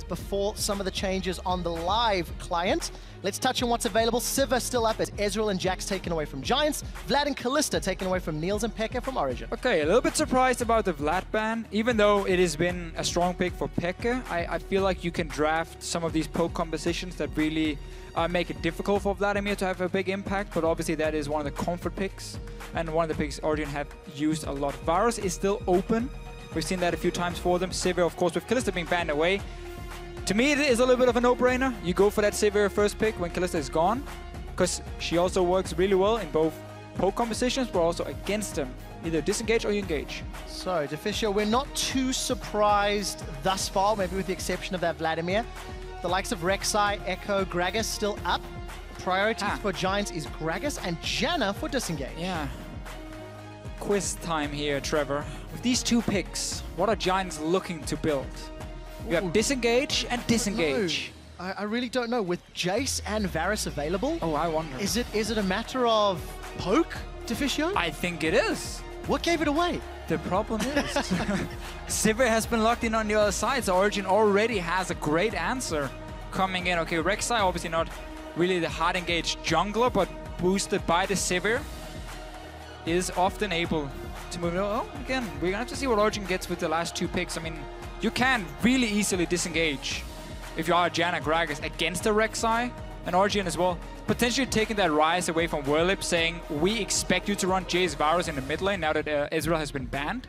before some of the changes on the live client. Let's touch on what's available. Sivir still up as Ezreal and Jax taken away from Giants. Vlad and Kalista taken away from Niels and Pekka from Origen. Okay, a little bit surprised about the Vlad ban. Even though it has been a strong pick for Pekka, I feel like you can draft some of these poke compositions that really make it difficult for Vladimir to have a big impact, but obviously that is one of the comfort picks, and one of the picks Origen have used a lot. Varus is still open. We've seen that a few times for them. Sivir, of course, with Kalista being banned away. To me, it is a little bit of a no-brainer. You go for that Sivir first pick when Kalista is gone, because she also works really well in both poke compositions, but also against them. Either disengage or you engage. So, Deficio, we're not too surprised thus far, maybe with the exception of that Vladimir. The likes of Rek'Sai, Echo, Gragas still up. Priority for Giants is Gragas and Janna for disengage. Yeah. Quiz time here, Trevor. With these two picks, what are Giants looking to build? You have disengage and disengage. No, I really don't know. With Jace and Varus available, I wonder. Is it a matter of poke, Deficio? I think it is. What gave it away? The problem is, Sivir has been locked in on the other side, so Origen already has a great answer coming in. Okay, Rek'Sai obviously not really the hard engaged jungler, but boosted by the Sivir, is often able to move. Oh, again, we're gonna have to see what Origen gets with the last two picks. I mean, you can really easily disengage if you are Janna Gragas against the Rek'Sai and Origen as well. Potentially taking that rise away from Whirlip, saying we expect you to run Jace Varus in the mid lane now that Ezreal has been banned.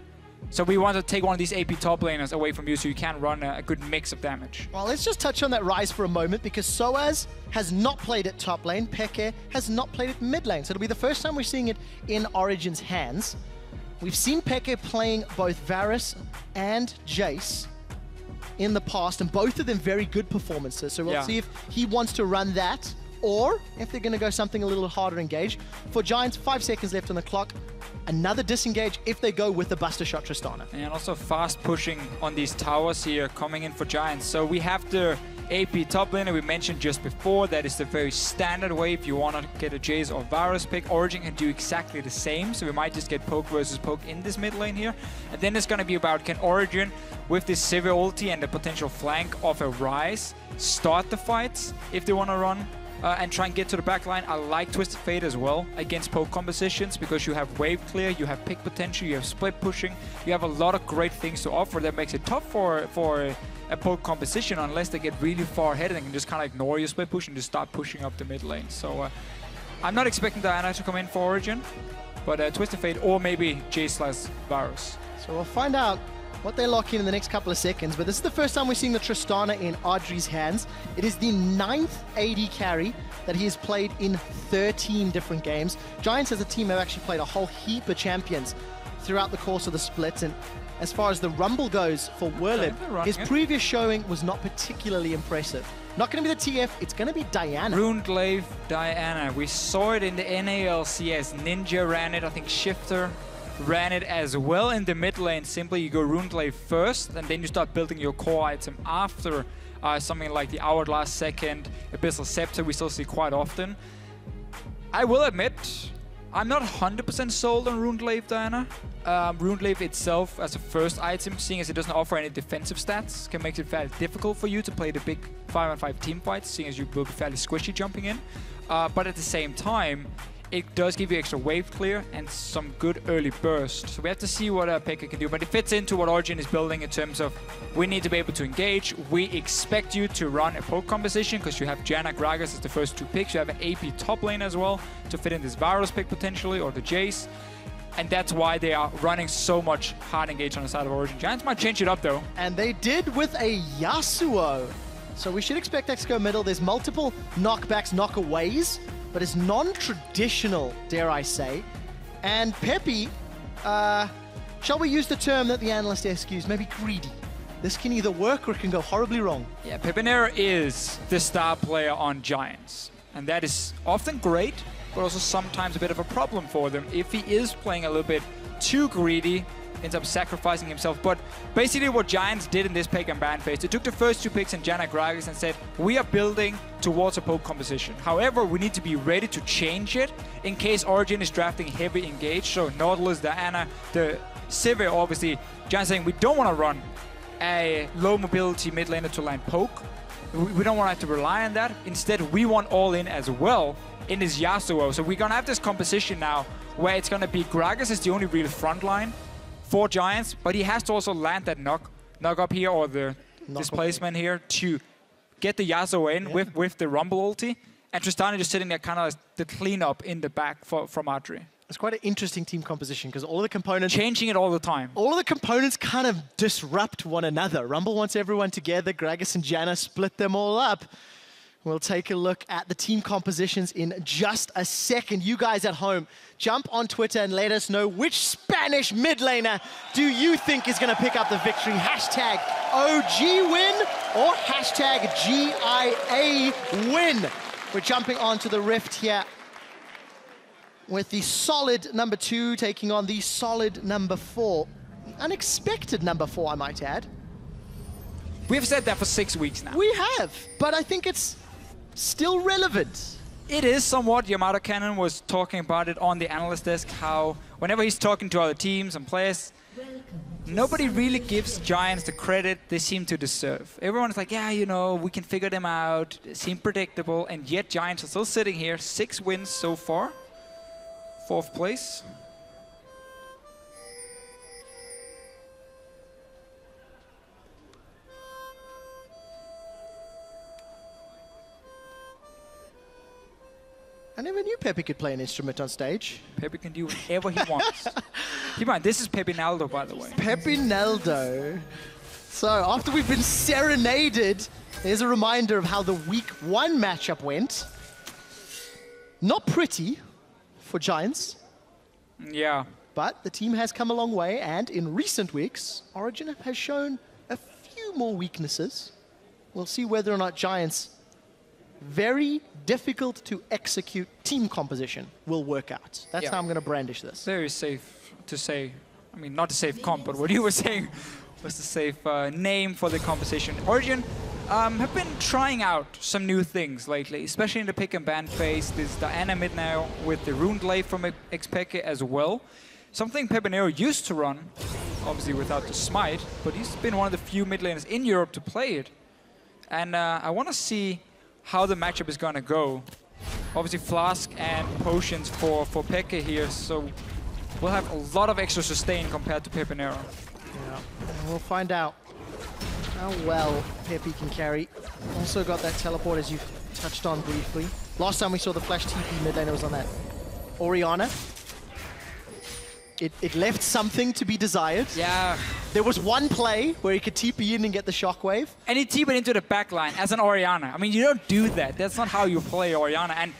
So we want to take one of these AP top laners away from you so you can run a good mix of damage. Well, let's just touch on that rise for a moment, because Soaz has not played at top lane, Pekka has not played at mid lane. So it'll be the first time we're seeing it in Origen's hands. We've seen Pekka playing both Varus and Jace in the past, and both of them very good performances. So we'll see if he wants to run that, or if they're going to go something a little harder engage. For Giants, 5 seconds left on the clock. Another disengage if they go with the Buster Shot Tristana. And also fast pushing on these towers here coming in for Giants. So we have the AP top laner we mentioned just before. That is the very standard way if you want to get a Jace or Varus pick. Origen can do exactly the same, so we might just get poke versus poke in this mid lane here. And then it's going to be about, can Origen, with this Sivir ulti and the potential flank of a Rise, start the fights if they want to run and try and get to the back line. I like Twisted Fate as well against poke compositions, because you have wave clear, you have pick potential, you have split pushing, you have a lot of great things to offer that makes it tough for a poke composition unless they get really far ahead and can just kind of ignore your split push and just start pushing up the mid lane. So I'm not expecting Diana to come in for Origen, but Twisted Fate or maybe Jace/Varus. So we'll find out what they lock in the next couple of seconds, but this is the first time we're seeing the Tristana in Audrey's hands. It is the 9th AD carry that he has played in 13 different games. Giants as a team have actually played a whole heap of champions throughout the course of the split, and as far as the Rumble goes for Whirlip, his previous showing was not particularly impressive. Not going to be the TF, it's going to be Diana. Runeglaive Diana. We saw it in the NALCS. Ninja ran it, I think Shifter ran it as well in the mid lane. Simply you go Runeglaive first, and then you start building your core item after something like the Hourglass second, Abyssal Scepter we still see quite often. I will admit, I'm not 100% sold on Runeglaive Diana. Runeglaive itself as a first item, seeing as it doesn't offer any defensive stats, can make it fairly difficult for you to play the big 5-on-5 team fights, seeing as you will be fairly squishy jumping in. But at the same time, it does give you extra wave clear and some good early burst. So we have to see what Pekka can do. But it fits into what Origen is building in terms of, we need to be able to engage. We expect you to run a poke composition because you have Janna Gragas as the first two picks. You have an AP top lane as well to fit in this Varus pick potentially, or the Jace. And that's why they are running so much hard engage on the side of Origen. Giants might change it up though. And they did with a Yasuo. So we should expect X go middle. There's multiple knockbacks, knockaways, but it's non-traditional, dare I say. And Peppy, shall we use the term that the analyst used, maybe greedy? This can either work or it can go horribly wrong. Yeah, Pepinera is the star player on Giants. And that is often great, but also sometimes a bit of a problem for them if he is playing a little bit too greedy, ends up sacrificing himself. But basically what Giants did in this pick and ban phase, they took the first two picks in Janna Gragas and said, we are building towards a poke composition. However, we need to be ready to change it in case Origen is drafting heavy engage. So Nautilus, Diana, the Sivir, obviously, Giants saying we don't want to run a low mobility mid laner to line poke. We don't want to have to rely on that. Instead, we want all in as well in this Yasuo. So we're going to have this composition now where it's going to be Gragas is the only real front line for Giants, but he has to also land that knock up here or the displacement here to get the Yasuo in with the Rumble ulti. And Tristana just sitting there kind of the cleanup in the back from Adri. It's quite an interesting team composition because all of the components... Changing it all the time. All of the components kind of disrupt one another. Rumble wants everyone together. Gragas and Janna split them all up. We'll take a look at the team compositions in just a second. You guys at home, jump on Twitter and let us know which Spanish mid laner do you think is going to pick up the victory. Hashtag OG win or hashtag GIA win. We're jumping onto the Rift here with the solid number 2 taking on the solid number 4. Unexpected number 4, I might add. We've said that for 6 weeks now. We have, but I think it's still relevant. It is somewhat. Yamato Cannon was talking about it on the analyst desk, how whenever he's talking to other teams and players, nobody really gives Giants the credit they seem to deserve. Everyone's like, yeah, you know, we can figure them out, they seem predictable, and yet Giants are still sitting here, 6 wins so far. 4th place. I never knew Pepe could play an instrument on stage. Pepe can do whatever he wants. Keep in mind, this is Pepe Naldo, by the way. Pepe Naldo. So after we've been serenaded, here's a reminder of how the week 1 matchup went. Not pretty for Giants. Yeah. But the team has come a long way, and in recent weeks, Origen has shown a few more weaknesses. We'll see whether or not Giants' very difficult to execute team composition will work out. That's how I'm going to brandish this. Very safe to say. I mean, not a safe comp, but what you were saying was the safe name for the composition. Origen have been trying out some new things lately, especially in the pick and ban phase. There's Diana mid now with the Rune Glaive from Xpeke as well. Something Pepinero used to run, obviously without the smite, but he's been one of the few mid laners in Europe to play it. And I want to see how the matchup is going to go. Obviously Flask and Potions for Peke here, so we'll have a lot of extra sustain compared to Pepinero. Yeah, and we'll find out how well Pepe can carry. Also got that teleport, as you've touched on briefly. Last time we saw the flash TP mid laner was on that Oriana. It left something to be desired. Yeah. There was one play where he could TP in and get the shockwave. And he TP'd into the backline as an Oriana. I mean, you don't do that. That's not how you play Oriana. And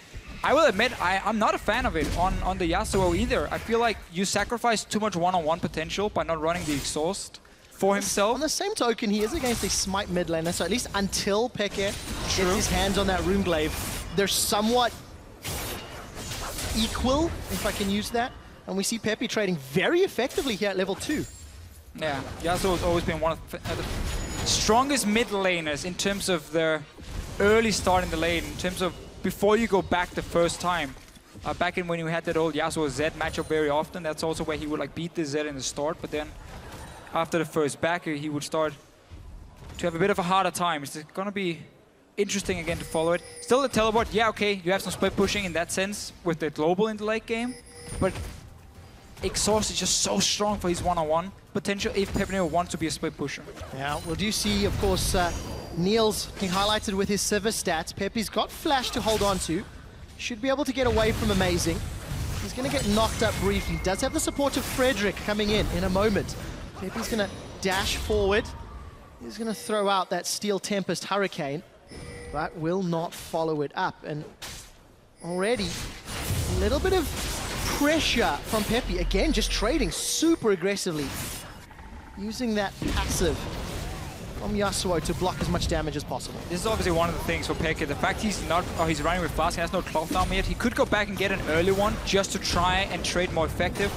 I will admit, I'm not a fan of it on the Yasuo either. I feel like you sacrifice too much one-on-one potential by not running the exhaust for himself. On the same token, he is against a smite mid laner, so at least until Peke gets his hands on that Rune Glaive, they're somewhat equal, if I can use that. And we see Pepe trading very effectively here at level 2. Yeah, Yasuo has always been one of the strongest mid laners in terms of the early start in the lane, in terms of before you go back the first time. Back in when you had that old Yasuo Z matchup very often, that's also where he would like beat the Z in the start, but then after the first backer, he would start to have a bit of a harder time. It's going to be interesting again to follow it. Still the teleport, yeah, okay, you have some split pushing in that sense with the global in the late game, but exhaust is just so strong for his one-on-one potential if Pepinero wants to be a split pusher. Yeah, well, do you see, of course, Niels being highlighted with his Sivir stats. Pepe's got flash to hold on to. Should be able to get away from Amazing. He's going to get knocked up briefly. Does have the support of Frederick coming in a moment. Pepe's going to dash forward. He's going to throw out that Steel Tempest Hurricane, but will not follow it up. And already, a little bit of pressure from Pepe. Again, just trading super aggressively. Using that passive from Yasuo to block as much damage as possible. This is obviously one of the things for Peke. The fact he's running with Flask, he has no cloth down yet. He could go back and get an early one just to try and trade more effective,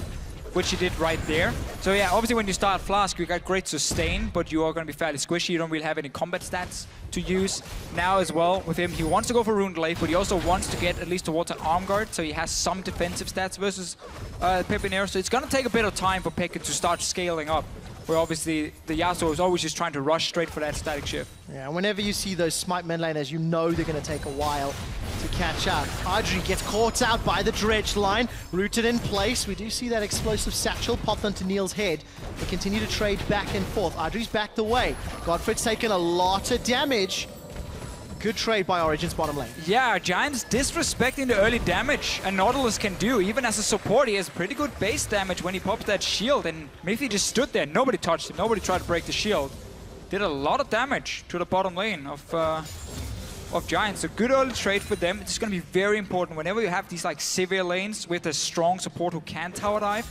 which he did right there. So yeah, obviously when you start Flask, you got great sustain, but you are going to be fairly squishy. You don't really have any combat stats to use. Now as well, with him, he wants to go for Rune Glaive, but he also wants to get at least towards an arm guard, so he has some defensive stats versus Pepinero. So it's going to take a bit of time for Peke to start scaling up where obviously the Yasuo is always just trying to rush straight for that static shift. Yeah, whenever you see those smite mid laners, you know they're going to take a while to catch up. Audrey gets caught out by the dredge line, rooted in place. We do see that explosive satchel popped onto Neil's head. They continue to trade back and forth. Audrey's backed away. Godfred's taken a lot of damage. Good trade by Origen's bottom lane. Yeah, Giants disrespecting the early damage and Nautilus can do. Even as a support, he has pretty good base damage when he pops that shield, and Miffy just stood there. Nobody touched him. Nobody tried to break the shield. Did a lot of damage to the bottom lane of Giants. A good early trade for them. It's going to be very important whenever you have these like severe lanes with a strong support who can tower dive.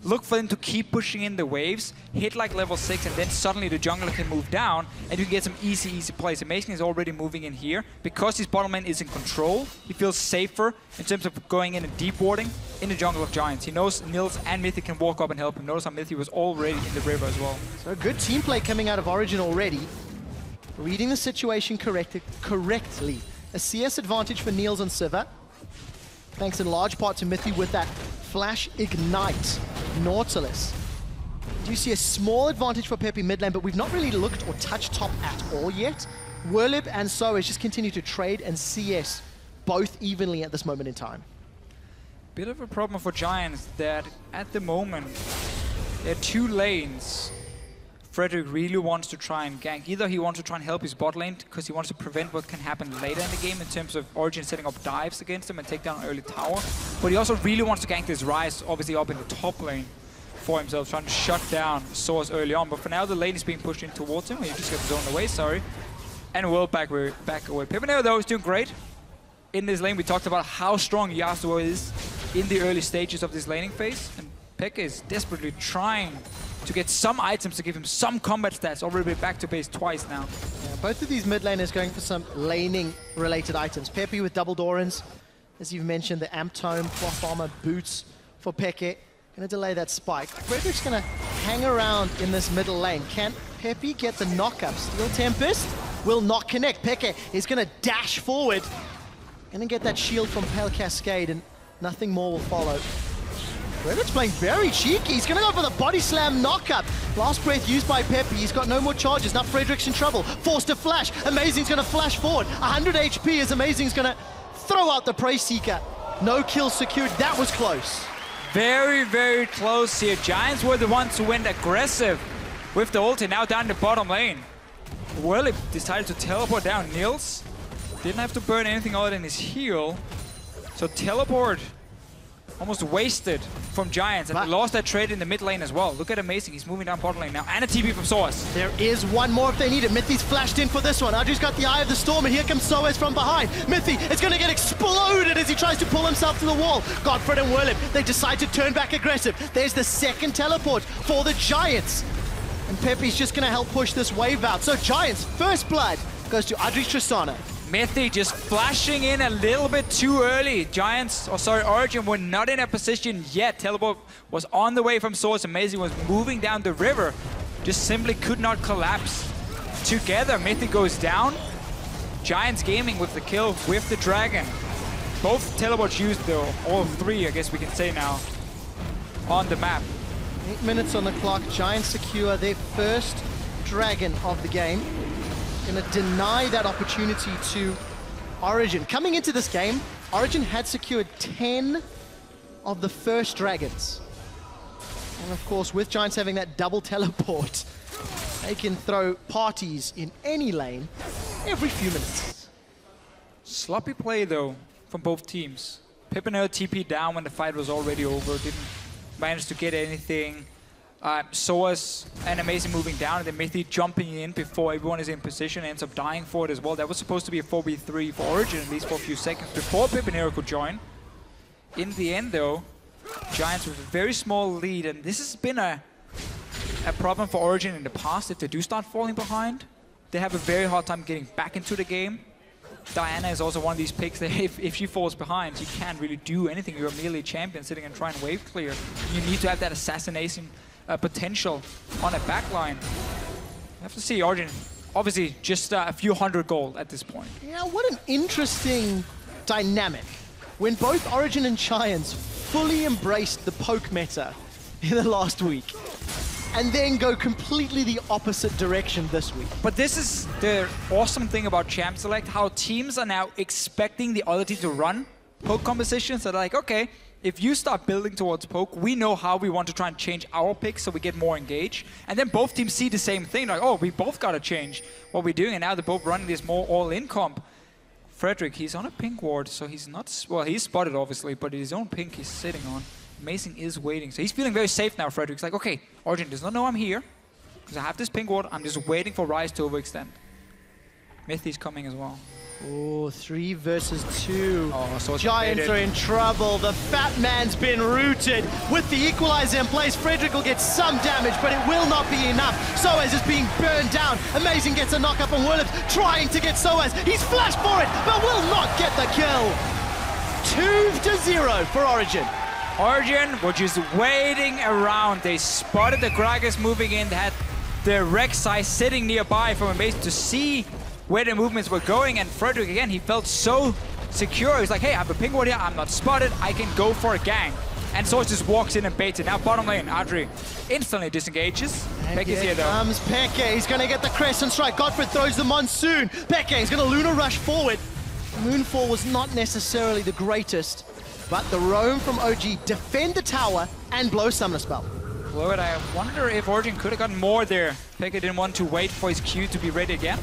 Look for them to keep pushing in the waves, hit like level 6, and then suddenly the jungler can move down, and you can get some easy plays. Amazing is already moving in here. Because his bottom lane is in control, he feels safer in terms of going in and deep warding in the jungle of Giants. He knows Nils and Mythic can walk up and help him. Notice how Mythic was already in the river as well. So good team play coming out of Origen already. Reading the situation correctly. A CS advantage for Niels and Sivir. Thanks in large part to Mythic with that Flash Ignite Nautilus. Do you see a small advantage for Pepe mid lane, but we've not really looked or touched top at all yet. Werlib and Soaz just continue to trade and CS both evenly at this moment in time. Bit of a problem for Giants that at the moment there are two lanes Frederick really wants to try and gank. Either he wants to try and help his bot lane because he wants to prevent what can happen later in the game in terms of Origen setting up dives against him and take down an early tower. But he also really wants to gank this Ryze, obviously up in the top lane for himself, trying to shut down Soaz early on. But for now, the lane is being pushed in towards him. He just got zoned away, sorry. And will back away. Pipinero, though, is doing great. In this lane, we talked about how strong Yasuo is in the early stages of this laning phase. And Pekka is desperately trying to get some items to give him some combat stats. Already been back to base twice now. Yeah, both of these mid laners going for some laning related items. Pepe with double Dorans, as you've mentioned, the Amp Tome, cloth armor, boots for Pepe. Gonna delay that spike. Frederick's gonna hang around in this middle lane. Can Pepe get the knockup? Steel Tempest will not connect. Pepe is gonna dash forward. Gonna get that shield from Pale Cascade and nothing more will follow. Frederick's playing very cheeky. He's going to go for the body slam knockup. Last breath used by Pepe. He's got no more charges. Now Frederick's in trouble. Forced to flash. Amazing's going to flash forward. 100 HP as Amazing's going to throw out the Prey Seeker. No kill secured. That was close. Very, very close here. Giants were the ones who went aggressive with the ulti. Now down the bottom lane. Werlib decided to teleport down. Nils didn't have to burn anything other than his heal. So teleport almost wasted from Giants, and they lost that trade in the mid lane as well. Look at Amazing, he's moving down bottom lane now, and a TP from Soaz. There is one more if they need it. Mythi's flashed in for this one. Audrey's got the Eye of the Storm, and here comes Soaz from behind. Mythi is going to get exploded as he tries to pull himself to the wall. Godfred and Werlib, they decide to turn back aggressive. There's the second teleport for the Giants. And Pepe's just going to help push this wave out. So Giants, first blood goes to Audrey's Tristana. Mythi just flashing in a little bit too early. Giants, Origen were not in a position yet. Teleport was on the way from Soaz. Amazing was moving down the river. Just simply could not collapse together. Mythi goes down. Giants gaming with the kill with the dragon. Both teleports used though, all three I guess we can say now, on the map. 8 minutes on the clock. Giants secure their first dragon of the game. Going to deny that opportunity to Origen. Coming into this game, Origen had secured 10 of the first dragons. And of course, with Giants having that double teleport, they can throw parties in any lane every few minutes. Sloppy play though from both teams. Pipinero TP down when the fight was already over, didn't manage to get anything. Soaz and Amazing moving down, and then Mythi jumping in before everyone is in position, ends up dying for it as well. That was supposed to be a 4v3 for Origen, at least for a few seconds, before Pipinero could join. In the end though, Giants with a very small lead, and this has been a problem for Origen in the past. If they do start falling behind, they have a very hard time getting back into the game. Diana is also one of these picks that if she falls behind, she can't really do anything. You're a melee champion sitting and trying to wave clear. You need to have that assassination potential on a backline. You have to see Origen, obviously just a few hundred gold at this point. Yeah, what an interesting dynamic when both Origen and Giants fully embraced the poke meta in the last week. and then go completely the opposite direction this week. But this is the awesome thing about Champ Select, how teams are now expecting the other team to run poke compositions. So they're like, okay, if you start building towards poke, we know how we want to try and change our picks so we get more engaged. And then both teams see the same thing, like, oh, we both got to change what we're doing. And now they're both running this more all-in comp. Frederick, he's on a pink ward, so he's not... Well, he's spotted, obviously, but his own pink he's sitting on. Amazing is waiting. So he's feeling very safe now, Frederick's like, okay, Origen does not know I'm here, because I have this pink ward. I'm just waiting for Rise to overextend. Mythy's coming as well. Oh, 3 versus 2. Oh, so Giants are in trouble. The fat man's been rooted. With the equalizer in place, Frederick will get some damage, but it will not be enough. Soaz is being burned down. Amazing gets a knock up on Willip, trying to get Soaz. He's flashed for it, but will not get the kill. 2-0 for Origen. Origen were just waiting around. They spotted the Gragas moving in. They had the Rek'Sai sitting nearby from Amazing to see where the movements were going, and Frederick, again, he felt so secure. He's like, hey, I have a pink ward here, I'm not spotted, I can go for a gang. And Soaz just walks in and baits it. Now bottom lane, Adri instantly disengages. And Peke's here though. Comes Peke, he's gonna get the Crescent Strike. Godfred throws the Monsoon. Peke is gonna Lunar Rush forward. Moonfall was not necessarily the greatest, but the roam from OG defend the tower and blow Summoner Spell. Blow it, I wonder if Origen could have gotten more there. Peke didn't want to wait for his Q to be ready again.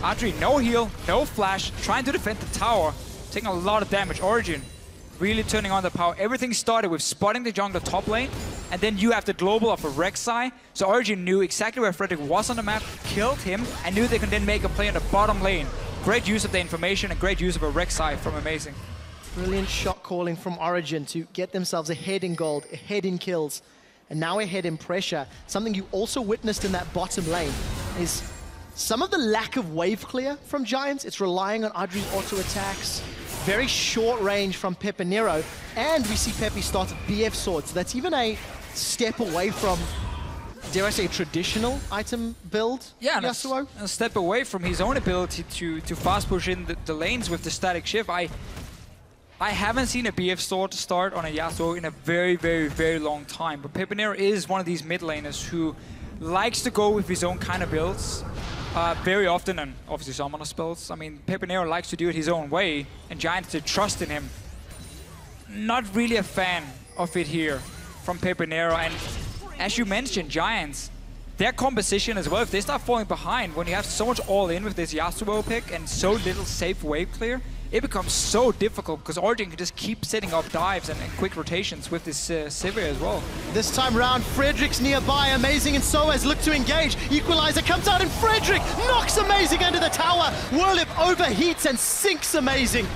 Adri, no heal, no flash, trying to defend the tower, taking a lot of damage. Origen really turning on the power. Everything started with spotting the jungler top lane, and then you have the global of a Rek'Sai. So Origen knew exactly where Frederick was on the map, killed him, and knew they could then make a play on the bottom lane. Great use of the information and great use of a Rek'Sai from Amazing. Brilliant shot calling from Origen to get themselves ahead in gold, ahead in kills, and now ahead in pressure. Something you also witnessed in that bottom lane is some of the lack of wave clear from Giants. It's relying on Adri's auto attacks, very short range from Pepinero, and we see Pepe start BF Sword. So that's even a step away from, dare I say, a traditional item build, yeah, Yasuo? A step away from his own ability to fast push in the lanes with the static shift. I haven't seen a BF Sword start on a Yasuo in a very, very, very long time. But Pepinero is one of these mid laners who likes to go with his own kind of builds. Very often, and obviously summoner spells. I mean, Pepinero likes to do it his own way, and Giants did trust in him. Not really a fan of it here from Pepinero, and as you mentioned, Giants, their composition as well, if they start falling behind, when you have so much all-in with this Yasuo pick and so little safe wave clear, it becomes so difficult because Origen can just keep setting up dives and quick rotations with this Sivir as well. This time round, Frederick's nearby. Amazing and Soaz look to engage. Equalizer comes out and Frederick knocks Amazing under the tower. Whirlip overheats and sinks Amazing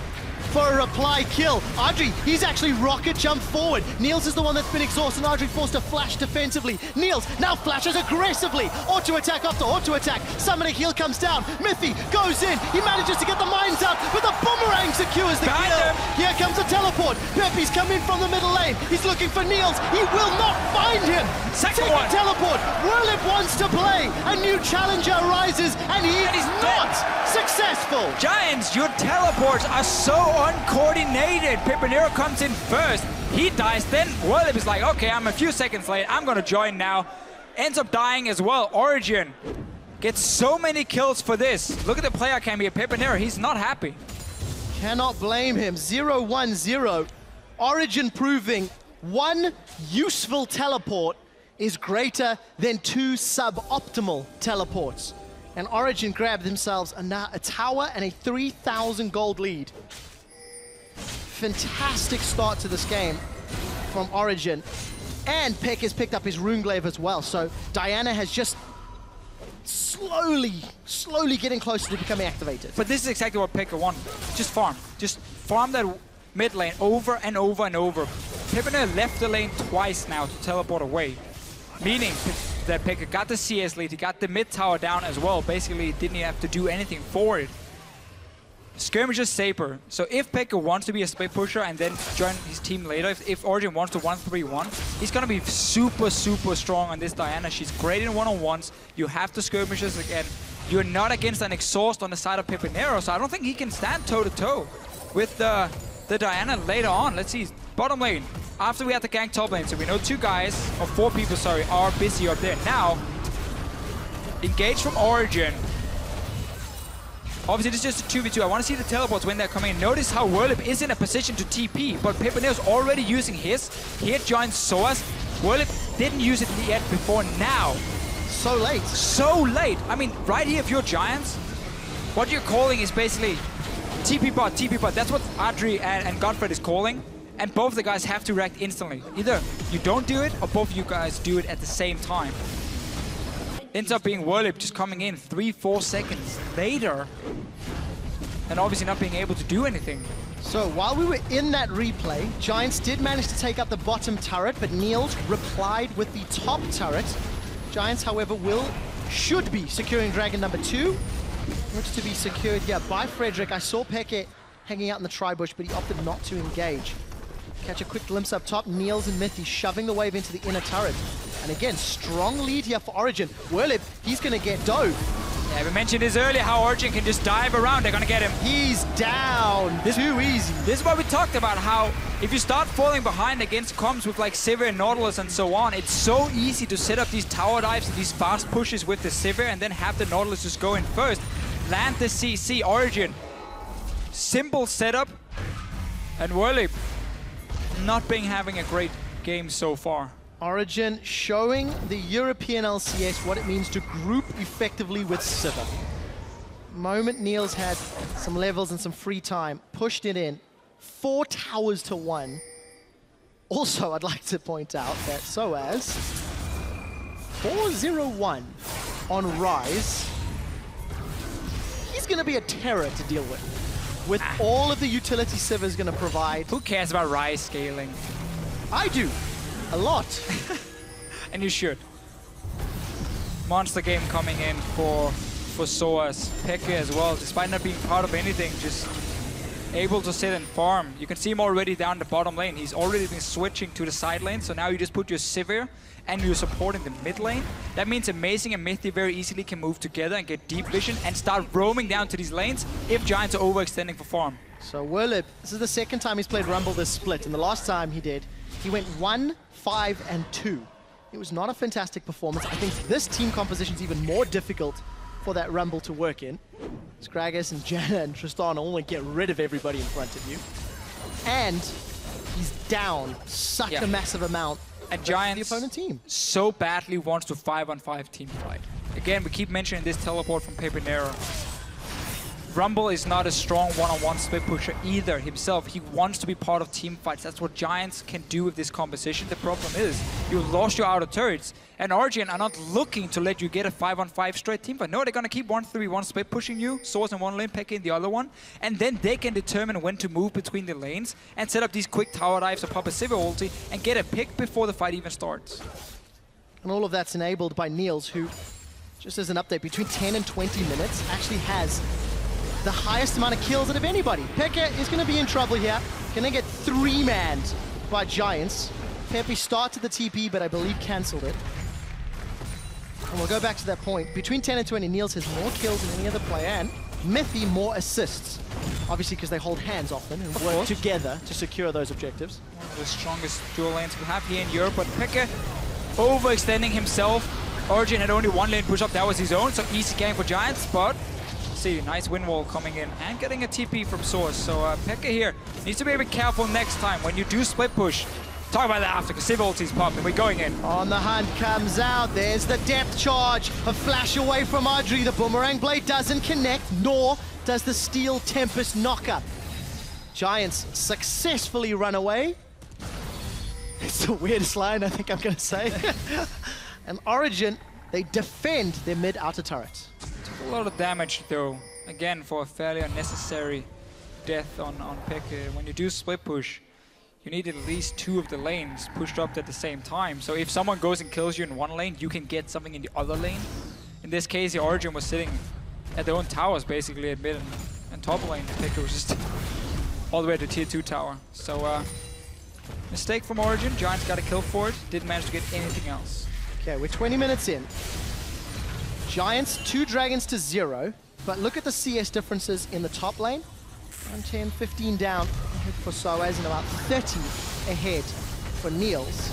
for a reply kill. Adri, he's actually rocket jump forward. Niels is the one that's been exhausted. Adri forced to flash defensively. Niels now flashes aggressively. Auto attack after auto attack. Summoner heal comes down. Mythy goes in. He manages to get the mines out, but the boomerang secures the kill. Here comes a teleport. Pepe's coming from the middle lane. He's looking for Niels. He will not find him. Second Take one. a teleport. Whirlip wants to play. A new challenger arises, and he is not successful. Giants, your teleports are so uncoordinated. Pepinero comes in first. He dies. Then Whirlip is like, okay, I'm a few seconds late. I'm going to join now. Ends up dying as well. Origen gets so many kills for this. Look at the player cam here. Pepinero, he's not happy. Cannot blame him. 0-1-0. Origen proving one useful teleport is greater than 2 suboptimal teleports. And Origen grabbed themselves a tower and a 3,000 gold lead. Fantastic start to this game from Origen. And Peck has picked up his Runeglaive as well. So Diana has just slowly getting closer to becoming activated. But this is exactly what Pekka wanted. Just farm. Just farm that mid lane over and over and over. Pepinero left the lane twice now to teleport away. Meaning that Pekka got the CS lead, he got the mid tower down as well. Basically, didn't even have to do anything for it. Skirmish is safer. So if Pekka wants to be a split pusher and then join his team later, if Origen wants to 1-3-1, he's gonna be super strong on this Diana. She's great in one-on-ones. You have the skirmishes again. You're not against an exhaust on the side of Pepinero, so I don't think he can stand toe-to-toe with the Diana later on. Let's see, bottom lane. after we had the gank top lane, so we know 2 guys, or 4 people, sorry, are busy up there. Now, engage from Origen. Obviously, this is just a 2v2. I want to see the teleports when they're coming in. Notice how Whirlip is in a position to TP, but Pepeneo's already using his. He had joined SOAS. Whirlip didn't use it yet before now. So late. So late. I mean, right here, if you're Giants, what you're calling is basically TP bot, TP bot. That's what Adri and Godfred is calling. And both the guys have to react instantly. Either you don't do it, or both of you guys do it at the same time. Ends up being Whirlip just coming in 3-4 seconds later. And obviously not being able to do anything. So while we were in that replay, Giants did manage to take out the bottom turret, but Niels replied with the top turret. Giants, however, should be securing Dragon number 2. Looks to be secured, yeah, by Frederick. I saw Peke hanging out in the tri-bush, but he opted not to engage. Catch a quick glimpse up top. Niels and Mythy shoving the wave into the inner turret. And again, strong lead here for Origen. Whirlip, he's going to get dove. Yeah, we mentioned this earlier, how Origen can just dive around. They're going to get him. He's down. Too easy. This is what we talked about, how if you start falling behind against comms with like Sivir and Nautilus and so on, it's so easy to set up these tower dives and these fast pushes with the Sivir and then have the Nautilus just go in first. Land the CC. Origen. Simple setup. And Whirlip not having a great game so far. Origen showing the European LCS what it means to group effectively with Sivir. Moment Niels had some levels and some free time, pushed it in. 4 towers to 1. Also, I'd like to point out that SOAS 4-0-1 on Rise. He's going to be a terror to deal with all of the utility Sivir is going to provide. Who cares about Rise scaling? I do. A lot. And you should. Monster game coming in for SOAS. Peke as well, despite not being part of anything, just able to sit and farm. You can see him already down the bottom lane. He's already been switching to the side lane, so now you just put your Sivir and you're supporting the mid lane. That means Amazing and Mythy very easily can move together and get deep vision and start roaming down to these lanes if Giants are overextending for farm. So Whirlip, this is the second time he's played Rumble this split, and the last time he did, he went 1, 5, and 2. It was not a fantastic performance. I think this team composition is even more difficult for that Rumble to work in. Scraggus and Janna and Tristan all want to get rid of everybody in front of you. And he's down such a massive amount. And Giants the opponent team so badly wants to 5-on-5 team fight. Again, we keep mentioning this teleport from Pepenero. Rumble is not a strong one-on-one split pusher either himself. He wants to be part of team fights. That's what Giants can do with this composition. The problem is, you lost your outer turrets, and Origen are not looking to let you get a 5-on-5 straight team fight. No, they're going to keep 1-3-1 split pushing you, SOAS in one lane, Peke in the other one, and then they can determine when to move between the lanes and set up these quick tower dives or pop a Sivir ulti and get a pick before the fight even starts. And all of that's enabled by Niels, who, just as an update, between 10 and 20 minutes actually has the highest amount of kills out of anybody. Peke is going to be in trouble here. Going to get 3-manned by Giants. Pepe started the TP, but I believe cancelled it. And we'll go back to that point. Between 10 and 20, Niels has more kills than any other player, and Mythy more assists. Obviously, because they hold hands often and work together to secure those objectives. One of the strongest dual lanes we have here in Europe, but Peke overextending himself. Origen had only 1 lane push up, that was his own, so easy game for Giants, but see, nice wind wall coming in and getting a TP from SOAS. So Peke here needs to be a bit careful next time when you do split push. Talk about that after, because Sivir ulti's popped and we're going in. On the hunt comes out. There's the depth charge. A flash away from Adri. The boomerang blade doesn't connect, nor does the steel tempest knock up. Giants successfully run away. It's the weirdest line I think I'm going to say. And Origen, they defend their mid-outer turret. Took a lot of damage though, again for a fairly unnecessary death on Peke. When you do split push, you need at least 2 of the lanes pushed up at the same time. So if someone goes and kills you in one lane, you can get something in the other lane. In this case, the Origen was sitting at their own towers basically at mid and top lane. Peke was just all the way to tier 2 tower. So mistake from Origen, Giants got a kill for it, didn't manage to get anything else. Okay, we're 20 minutes in. Giants, 2 dragons to 0, but look at the CS differences in the top lane. 10, 15 down for SOAS and about 30 ahead for Niels.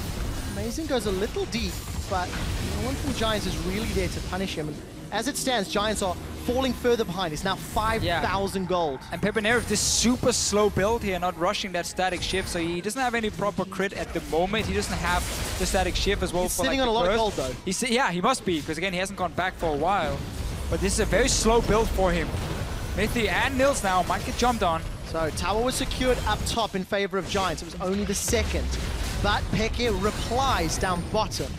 Amazing goes a little deep, but no one from Giants is really there to punish him. And as it stands, Giants are falling further behind. It's now 5,000 gold. And Pepinero with this super slow build here, not rushing that static shift, so he doesn't have any proper crit at the moment. He doesn't have the static shift as well. He's for sitting like on a lot of gold though. Yeah, he must be, because again, he hasn't gone back for a while. But this is a very slow build for him. Mithy and Nils now might get jumped on. So tower was secured up top in favor of Giants. It was only the second. But Peke replies down bottom.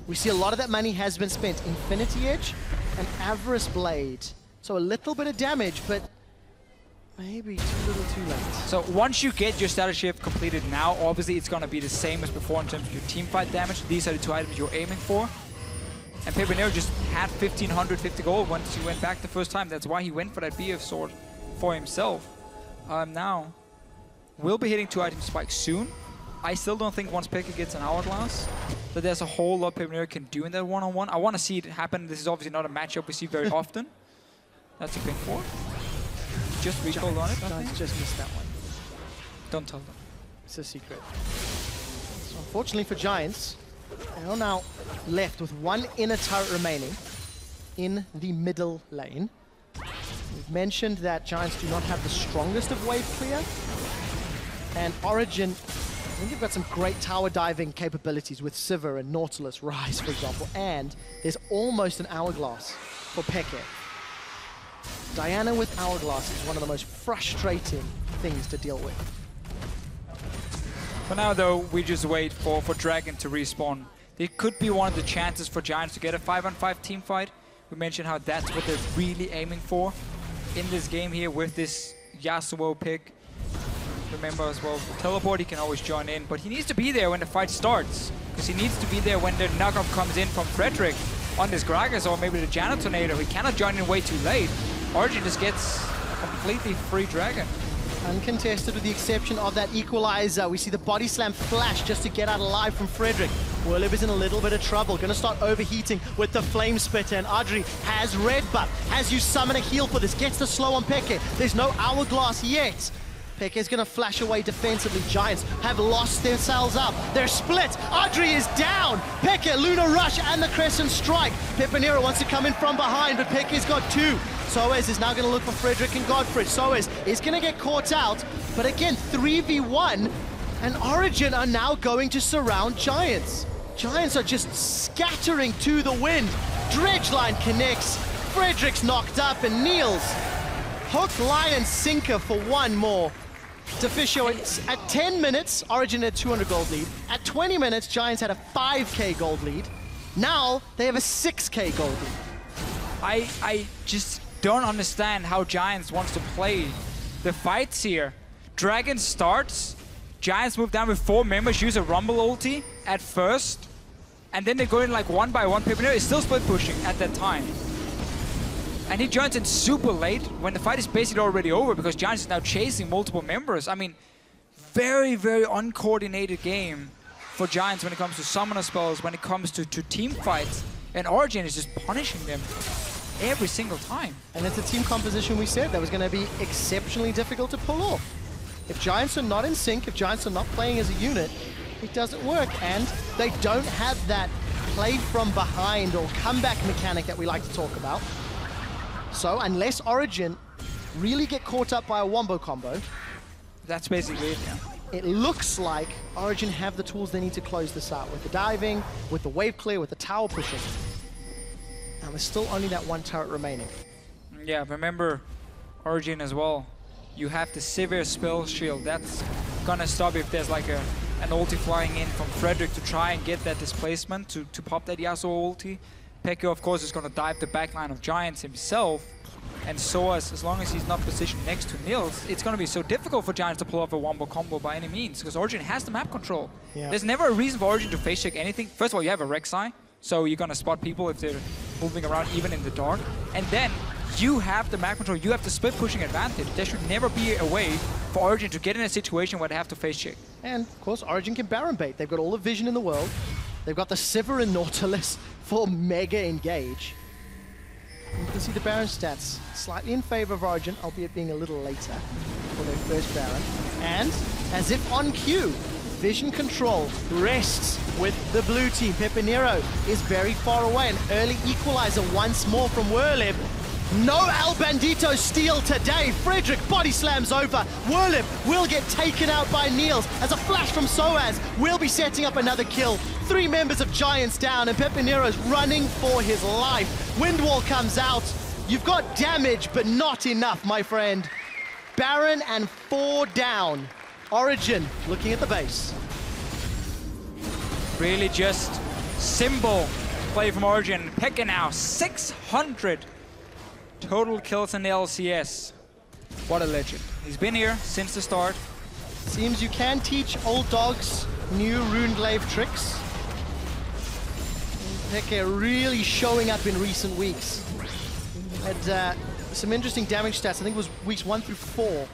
We see a lot of that money has been spent. Infinity Edge and Avarice Blade. So a little bit of damage, but maybe too little too late. So once you get your status shift completed now, obviously it's going to be the same as before in terms of your team fight damage. These are the two items you're aiming for. And Pepinero just had 1,550 gold once he went back the first time. That's why he went for that BF sword for himself. Now, we'll be hitting 2 item spikes soon. I still don't think once Pekka gets an hourglass that there's a whole lot Pepinero can do in that one-on-one. I want to see it happen. This is obviously not a matchup we see very often. That's a ping 4. Just recalled on it, I think. Just missed that one. Don't tell them. It's a secret. So unfortunately for Giants, they are now left with 1 inner turret remaining in the middle lane. We've mentioned that Giants do not have the strongest of wave clear. And Origen, I think they've got some great tower diving capabilities with Sivir and Nautilus Rise, for example. And there's almost an hourglass for Peke. Diana with hourglass is one of the most frustrating things to deal with. For now, though, we just wait for Dragon to respawn. It could be one of the chances for Giants to get a 5-on-5 team fight. We mentioned how that's what they're really aiming for in this game here with this Yasuo pick. Remember as well, teleport, he can always join in, but he needs to be there when the fight starts, because he needs to be there when the knockoff comes in from Frederick on this Gragas or maybe the Jana Tornado. He cannot join in way too late. Origen just gets a completely free Dragon. Uncontested with the exception of that equalizer. We see the body slam flash just to get out alive from Frederick. Willib is in a little bit of trouble. Gonna start overheating with the flame spitter, and Audrey has red buff. Has you summon a heal for this. Gets the slow on Peke. There's no hourglass yet. Peke is gonna flash away defensively. Giants have lost themselves up. They're split. Audrey is down. Peke, Luna Rush, and the Crescent Strike. Pepinero wants to come in from behind, but Peke's got 2. Soez is now going to look for Frederick and Godfrey. Soez is going to get caught out, but again, 3v1, and Origen are now going to surround Giants. Giants are just scattering to the wind. Dredgeline connects, Frederick's knocked up, and Niels. Hook, Lion, Sinker for 1 more. Deficio at 10 minutes, Origen had 200 gold lead. At 20 minutes, Giants had a 5k gold lead. Now, they have a 6k gold lead. I just don't understand how Giants wants to play the fights here. Dragon starts, Giants move down with 4 members, use a Rumble ulti at first, and then they go in like 1 by 1. Pepinero is still split pushing at that time. And he joins in super late when the fight is basically already over because Giants is now chasing multiple members. I mean, very, very uncoordinated game for Giants when it comes to summoner spells, when it comes to team fights. And Origen is just punishing them every single time. And it's a team composition we said that was going to be exceptionally difficult to pull off. If Giants are not in sync, if Giants are not playing as a unit, it doesn't work. And they don't have that play from behind or comeback mechanic that we like to talk about. So unless Origen really get caught up by a wombo combo, that's basically it, yeah. It looks like Origen have the tools they need to close this out with the diving, with the wave clear, with the tower pushing. And there's still only that 1 turret remaining. Yeah, remember Origen as well. You have the Sivir spell shield. That's gonna stop if there's like an ulti flying in from Frederick to try and get that displacement to pop that Yasuo ulti. Peke, of course, is gonna dive the backline of Giants himself. And so as long as he's not positioned next to Niels, it's going to be so difficult for Giants to pull off a wombo combo by any means, because Origen has the map control. Yeah. There's never a reason for Origen to face check anything. First of all, you have a Rek'Sai, so you're going to spot people if they're moving around even in the dark. And then you have the map control, you have the split pushing advantage. There should never be a way for Origen to get in a situation where they have to face check. And of course, Origen can Baron bait. They've got all the vision in the world. They've got the Sivir and Nautilus for mega engage. You can see the Baron stats slightly in favor of Origen, albeit being a little later for their first Baron. And, as if on cue, vision control rests with the blue team. Pepinero is very far away. An early equalizer once more from Werlib. No El Bandito steal today. Frederick body slams over. Werlib will get taken out by Niels as a flash from Soaz will be setting up another kill. 3 members of Giants down and Pepinero's running for his life. Windwall comes out. You've got damage, but not enough, my friend. Baron and 4 down. Origen looking at the base. Really just simple play from Origen. Pekka now 600 total kills in the LCS. What a legend. He's been here since the start. Seems you can teach old dogs new Runeglaive tricks. Pekka really showing up in recent weeks. Had some interesting damage stats. I think it was weeks 1 through 4.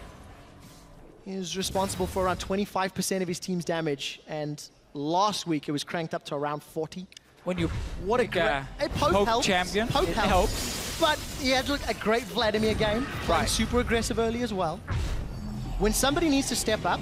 He was responsible for around 25% of his team's damage, and last week it was cranked up to around 40. When you what a great Pope champion, Pope it helps. But he had a great Vladimir game, playing super aggressive early as well. When somebody needs to step up,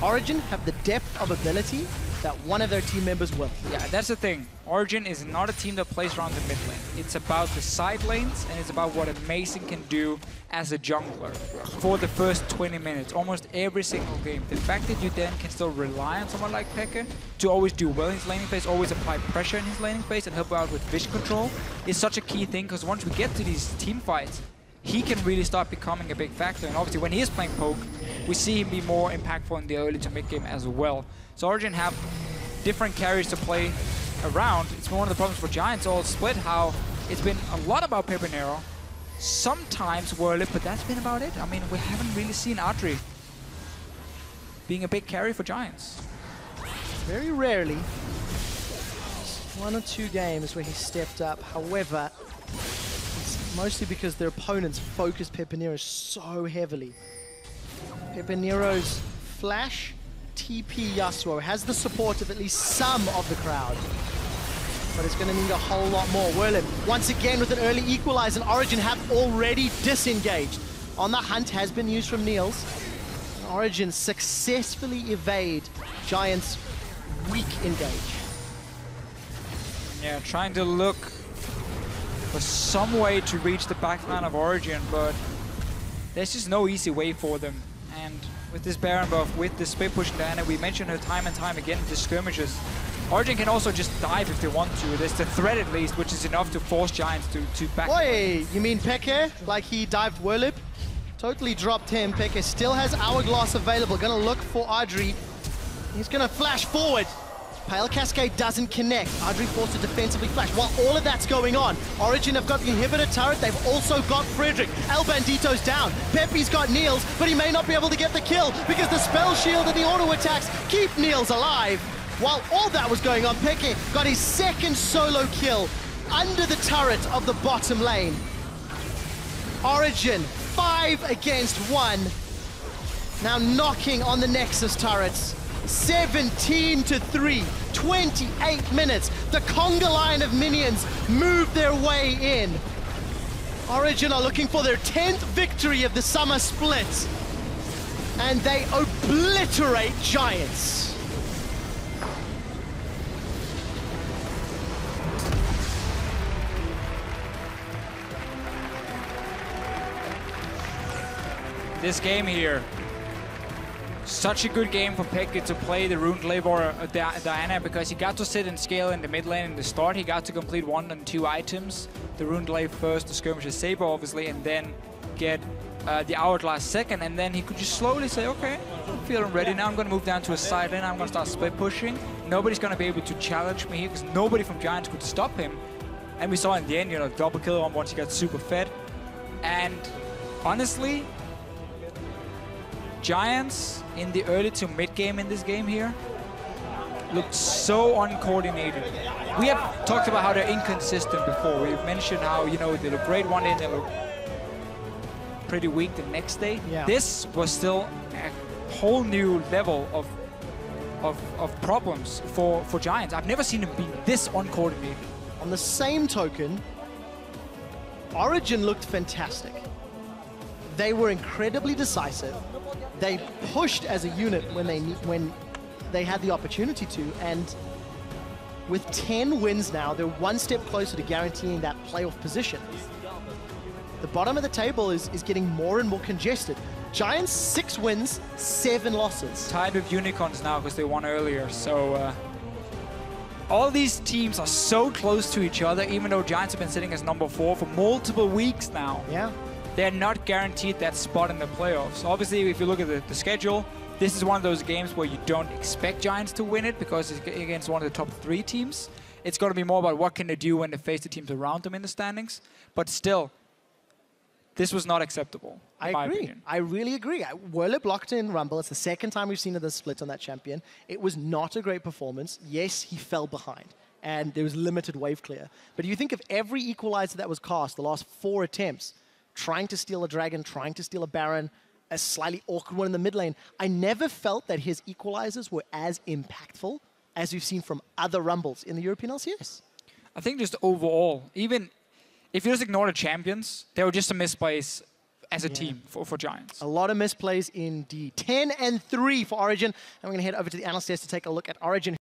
Origen have the depth of ability that one of their team members will. Yeah, that's the thing. Origen is not a team that plays around the mid lane. It's about the side lanes, and it's about what Amazing can do as a jungler for the first 20 minutes, almost every single game. The fact that you then can still rely on someone like Pekka to always do well in his laning phase, always apply pressure in his laning phase and help out with vision control is such a key thing, because once we get to these team fights, he can really start becoming a big factor. And obviously when he is playing poke, we see him be more impactful in the early to mid game as well. So Origen have different carries to play around. It's been one of the problems for Giants all split, how it's been a lot about Pepinero, sometimes Werlib, but that's been about it. I mean, we haven't really seen Adri being a big carry for Giants. Very rarely. 1 or 2 games where he stepped up. However, it's mostly because their opponents focus Pepinero so heavily. Pepinero's flash, TP Yasuo has the support of at least some of the crowd, but it's going to need a whole lot more. Werlib once again with an early equalizer, and Origen have already disengaged. On the hunt has been used from Niels. Origen successfully evade Giants' weak engage. Yeah, trying to look for some way to reach the backline of Origen, but there's just no easy way for them. And with this Baron buff, with the split push Diana, we mentioned her time and time again in the skirmishes. Origen can also just dive if they want to. There's the threat at least, which is enough to force Giants to back. Oi, you mean Pekka? Like he dived Werlib? Totally dropped him. Pekka still has Hourglass available. Gonna look for Adri. He's gonna flash forward. Pale Cascade doesn't connect. Adri forced to defensively flash. While all of that's going on, Origen have got the inhibitor turret. They've also got Frederick. El Bandito's down. Pepe's got Niels, but he may not be able to get the kill because the spell shield and the auto attacks keep Niels alive. While all that was going on, Peke got his 2nd solo kill under the turret of the bottom lane. Origen 5 against 1. Now knocking on the Nexus turrets. 17-3, 28 minutes. The conga line of minions move their way in. Origen are looking for their 10th victory of the summer split. And they obliterate Giants. This game here, such a good game for Pekka to play the Runeglaive or Diana, because he got to sit and scale in the mid lane in the start. He got to complete 1 and 2 items. The Runeglaive first, the Skirmisher Saber obviously, and then get the Hourglass second. And then he could just slowly say, okay, I'm feeling ready now. I'm going to move down to a side lane. I'm going to start split pushing. Nobody's going to be able to challenge me here because nobody from Giants could stop him. And we saw in the end, you know, double kill on once he got super fed. And honestly, Giants in the early to mid game in this game here looked so uncoordinated. We have talked about how they're inconsistent before. We've mentioned how, you know, they look great one day and they look pretty weak the next day. Yeah. This was still a whole new level of problems for Giants. I've never seen them be this uncoordinated. On the same token, Origen looked fantastic. They were incredibly decisive. They pushed as a unit when they had the opportunity to, and with 10 wins now, they're one step closer to guaranteeing that playoff position. The bottom of the table is getting more and more congested. Giants, 6 wins, 7 losses. Tied with Unicorns now because they won earlier. So all these teams are so close to each other, even though Giants have been sitting as number 4 for multiple weeks now. Yeah. They're not guaranteed that spot in the playoffs. Obviously, if you look at the schedule, this is one of those games where you don't expect Giants to win it because it's against one of the top 3 teams. It's going to be more about what can they do when they face the teams around them in the standings. But still, this was not acceptable, in my opinion. I really agree. Werle blocked in Rumble. It's the second time we've seen the split on that champion. It was not a great performance. Yes, he fell behind, and there was limited wave clear. But if you think of every equalizer that was cast, the last 4 attempts, trying to steal a Dragon, trying to steal a Baron, a slightly awkward one in the mid lane, I never felt that his equalizers were as impactful as we've seen from other Rumbles in the European LCS. I think just overall, even if you just ignore the champions, they were just a misplays as a team for Giants. A lot of misplays indeed. 10-3 for Origen. And we're going to head over to the analyst desk to take a look at Origen.